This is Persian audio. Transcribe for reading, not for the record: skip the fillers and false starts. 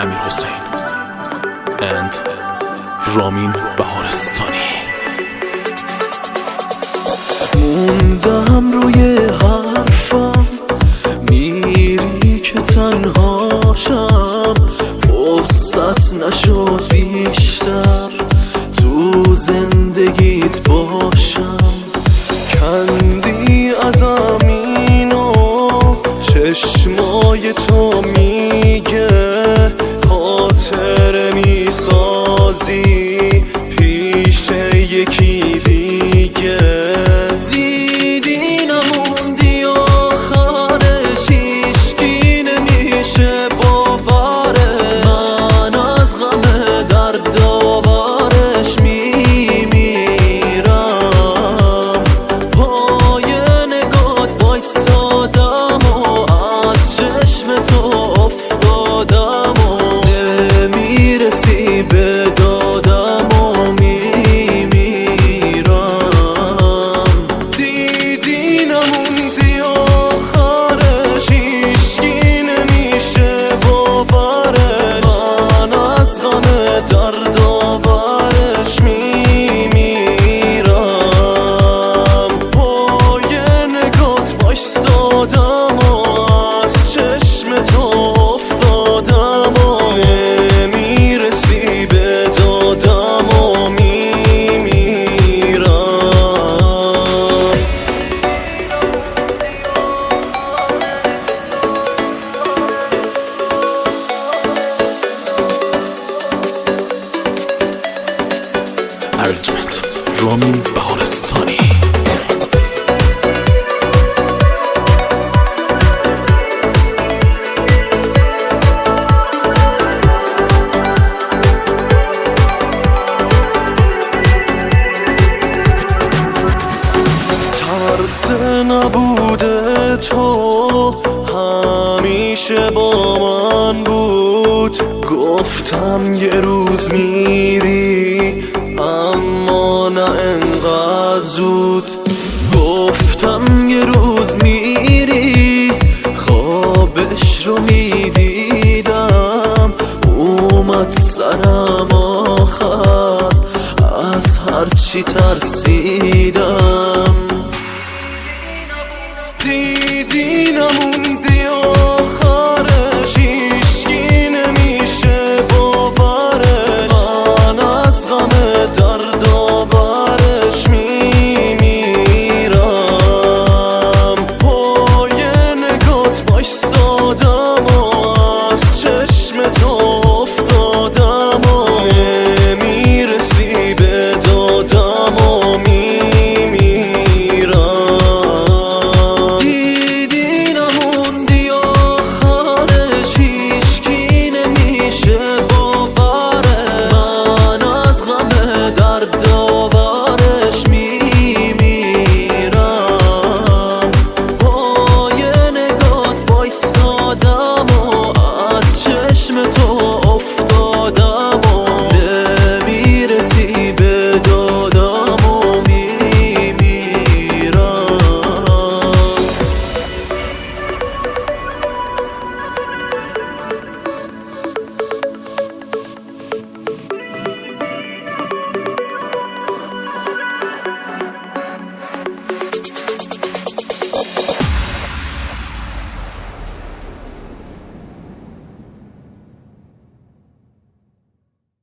امیر حسین and رامین بهارستانی. موندم روی حرفم، میری که تنهاشم، فرصت نشد بیشتر تو زندگیت باشم. کندی ازم اینو چشمای تو میگه، خاطر میسازی پیش یکی دیگه. دیدی نموندی آخرش، هیچکی نمیشه باورش. من از غم درد آورش میمیرم. پای نگات وایسادم و از چشم تو افتادم و نمیرسی به دادم و میمیرم. دیدی نموندی آخرش، هیچکی نمیشه باورش. من از غم درد آورش میمیرم. پای نگات وایسادم و از چشم تو افتادم و نمیرسی به دادم و میمیرم. Arrangement رامین بهارستانی. ترس نبوده تو همیشه با من بود. گفتم یه روز میری اما نه انقدر زود. گفتم یه روز میری، خوابش رو میدیدم. اومد سرم آخر، از هرچی ترسیدم.